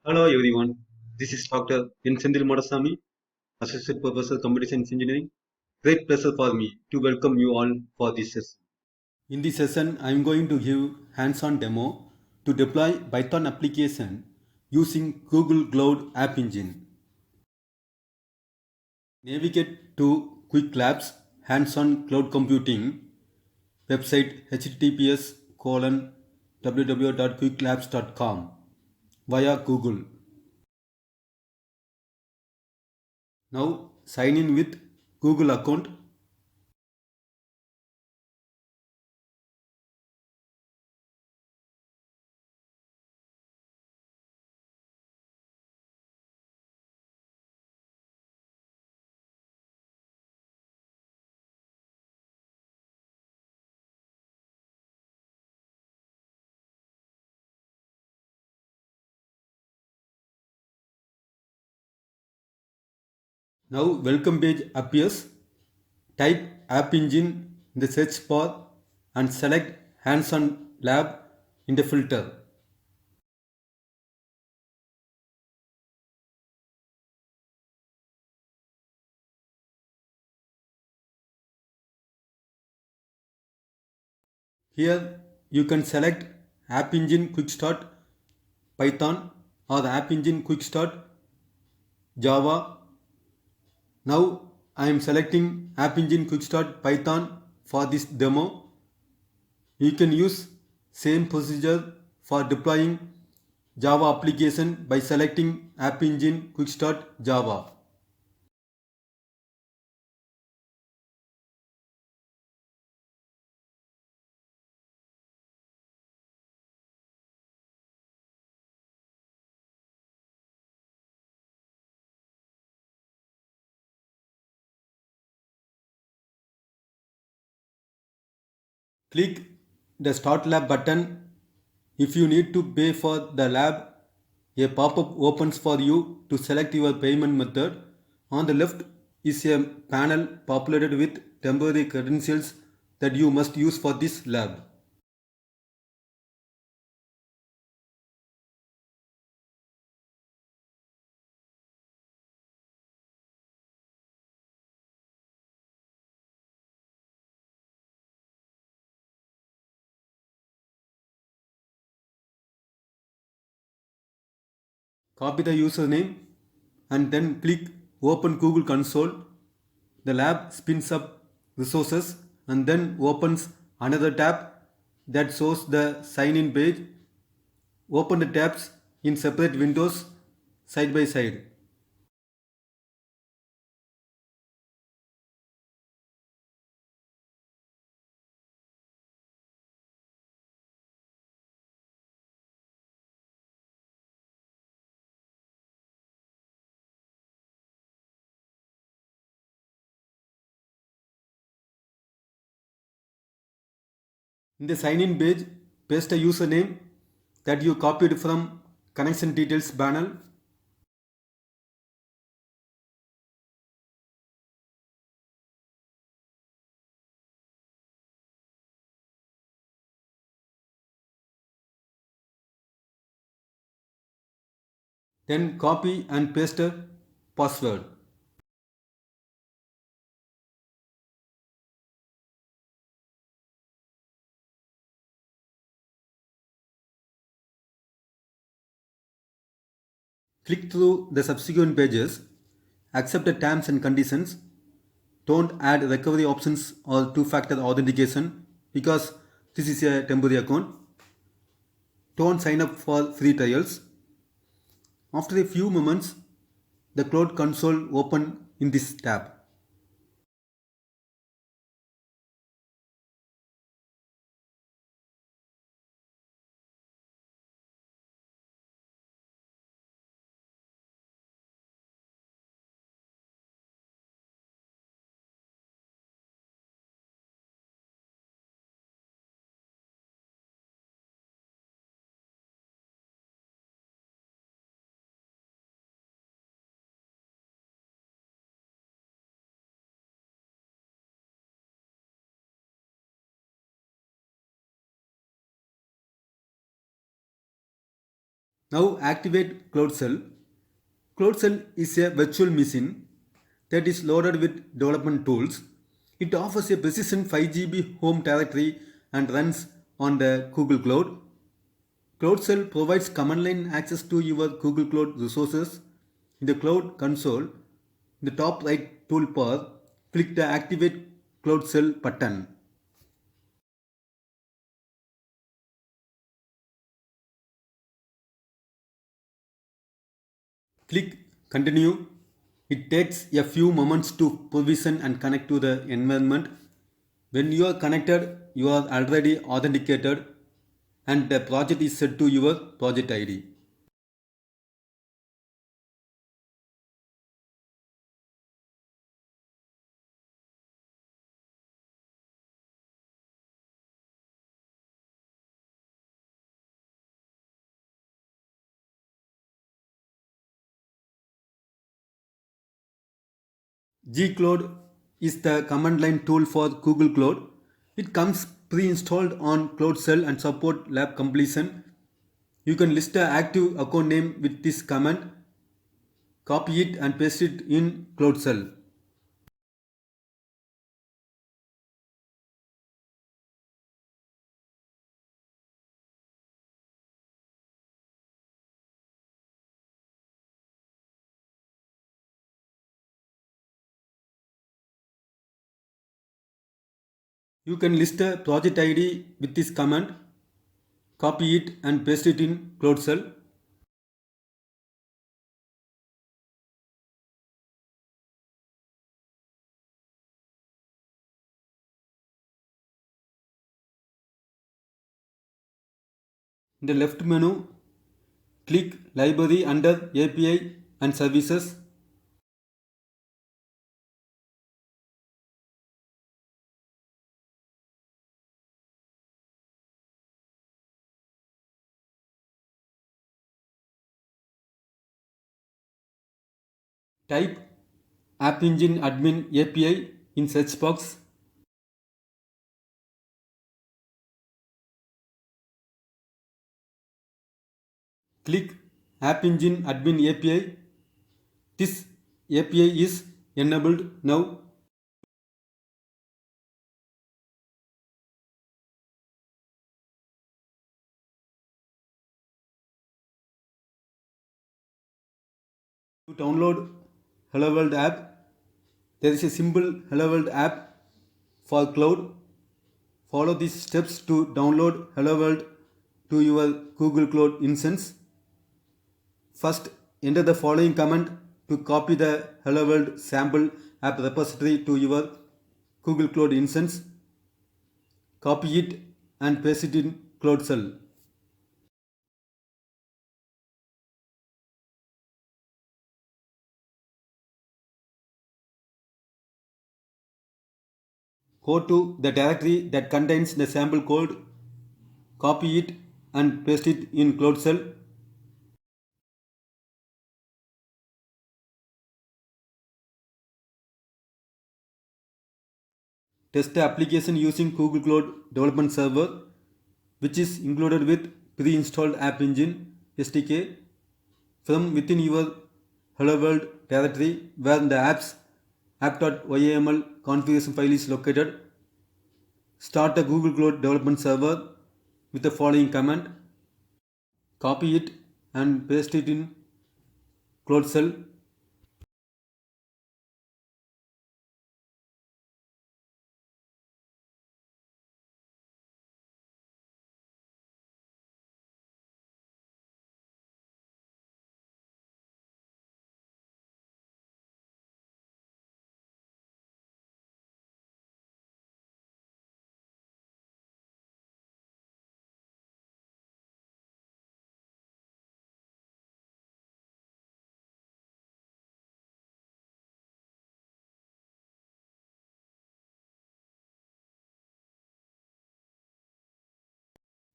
Hello everyone, this is Dr. N.Senthil, Associate Professor Computer Science Engineering. Great pleasure for me to welcome you all for this session. In this session, I am going to give hands-on demo to deploy Python application using Google Cloud App Engine. Navigate to Quick Labs Hands-on Cloud Computing website https://www.quicklabs.com via Google. Now sign in with Google account. Now welcome page appears. Type App Engine in the search bar and select Hands-on Lab in the filter. Here you can select App Engine Quick Start Python or App Engine Quick Start Java. Now I am selecting App Engine Quick Start Python for this demo. You can use same procedure for deploying Java application by selecting App Engine Quick Start Java. Click the Start Lab button. If you need to pay for the lab, a pop-up opens for you to select your payment method. On the left is a panel populated with temporary credentials that you must use for this lab. Copy the username and then click Open Google Console. The lab spins up resources and then opens another tab that shows the sign in page. Open the tabs in separate windows side by side. In the sign in page, paste a username that you copied from connection details panel. Then copy and paste a password. Click through the subsequent pages. Accept the terms and conditions. Don't add recovery options or two-factor authentication because this is a temporary account. Don't sign up for free trials. After a few moments, the cloud console open in this tab. Now activate Cloud Cell. Cloud Cell is a virtual machine that is loaded with development tools. It offers a precision 5 GB home directory and runs on the Google Cloud. Cloud Cell provides command line access to your Google Cloud resources. In the Cloud console, in the top right toolbar, click the Activate Cloud Cell button. Click Continue. It takes a few moments to provision and connect to the environment. When you are connected, you are already authenticated and the project is set to your project ID. Gcloud is the command line tool for Google Cloud. It comes pre-installed on Cloud Cell and support lab completion. You can list the active account name with this command, copy it and paste it in Cloud Cell. You can list the project ID with this command, copy it and paste it in Cloud Cell. In the left menu, click Library under API and Services. Type App Engine Admin API in search box. Click App Engine Admin API. This API is enabled now. To download Hello World app, there is a simple Hello World app for cloud. Follow these steps to download Hello World to your Google Cloud instance. First, enter the following command to copy the Hello World sample app repository to your Google Cloud instance. Copy it and paste it in Cloud Cell. Go to the directory that contains the sample code, copy it and paste it in Cloud Cell. Test the application using Google Cloud Development Server, which is included with pre-installed App Engine SDK from within your Hello World directory where the app's app.yml configuration file is located. Start the Google Cloud Development Server with the following command. Copy it and paste it in Cloud Cell.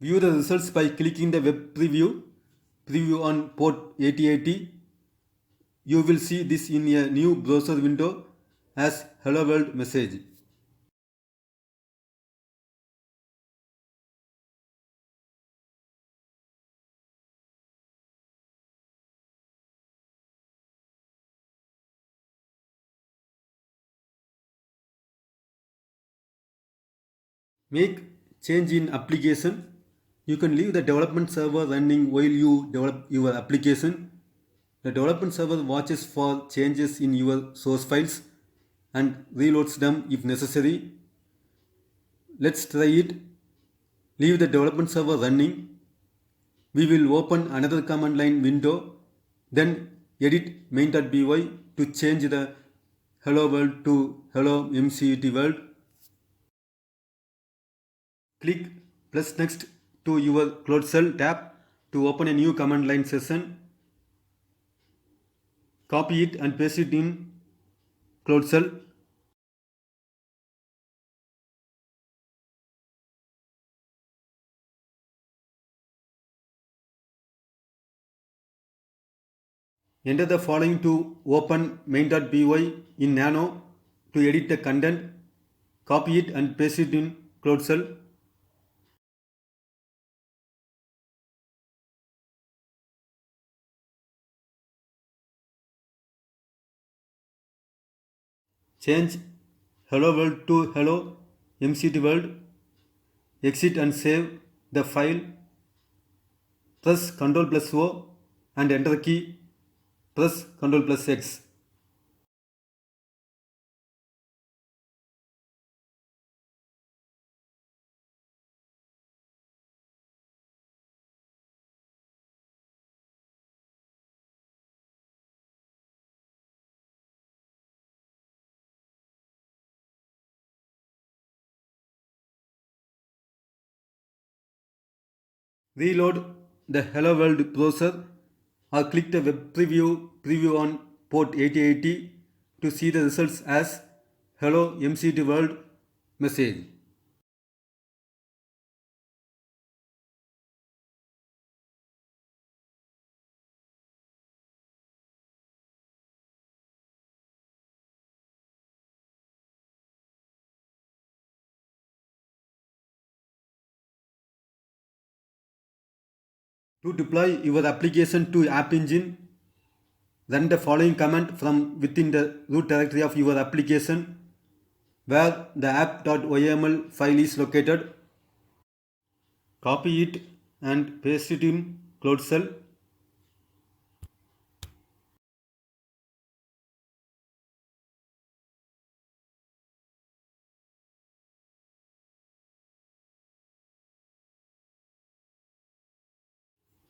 View the results by clicking the web preview on port 8080. You will see this in a new browser window as Hello World message. Make change in application. You can leave the development server running while you develop your application. The development server watches for changes in your source files and reloads them if necessary. Let's try it. Leave the development server running. We will open another command line window. Then edit main.py to change the hello world to hello mct world. Click plus next to your cloud cell tab to open a new command line session. Copy it and paste it in cloud cell. Enter the following to open main.py in Nano to edit the content. Copy it and paste it in cloud cell. Change hello world to hello mct world. Exit and save the file. Press Ctrl plus O and enter the key. Press Ctrl plus X. Reload the Hello World browser or click the web preview on port 8080 to see the results as Hello MCT World message. To deploy your application to App Engine, run the following command from within the root directory of your application where the app.yml file is located. Copy it and paste it in Cloud Cell.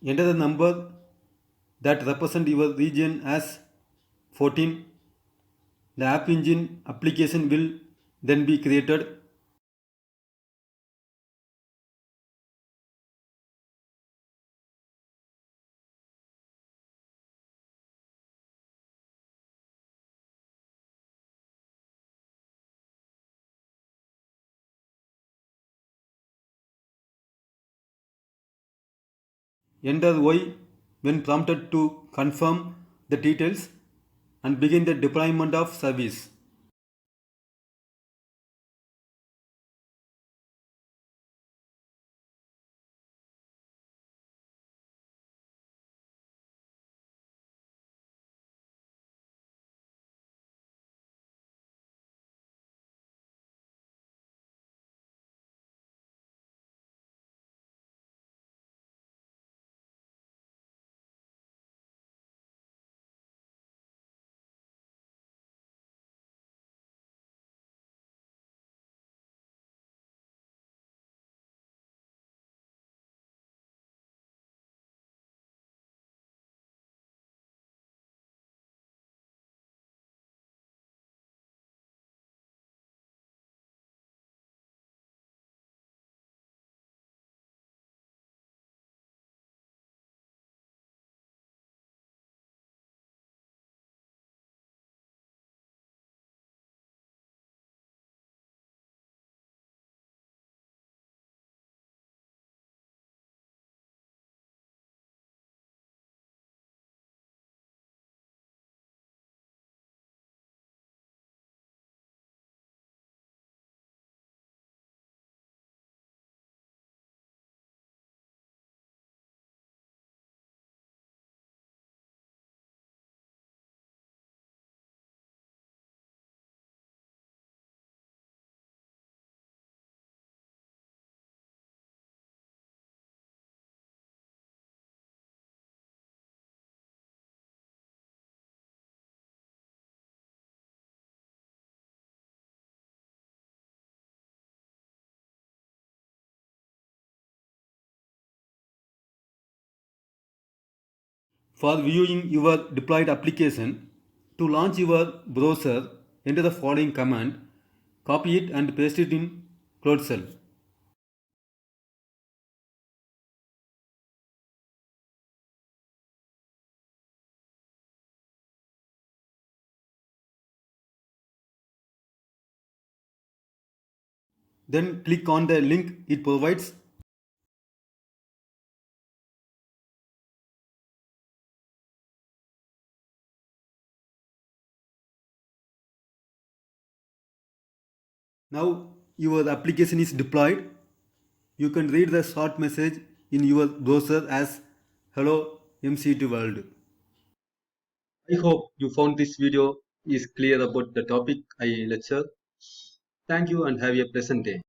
Enter the number that represent your region as 14. The App Engine application will then be created. Enter Y when prompted to confirm the details and begin the deployment of service. For viewing your deployed application, to launch your browser, enter the following command, copy it and paste it in Cloud Shell. Then click on the link it provides. Now your application is deployed. You can read the short message in your browser as Hello MCT World. I hope you found this video is clear about the topic I lecture. Thank you and have a pleasant day.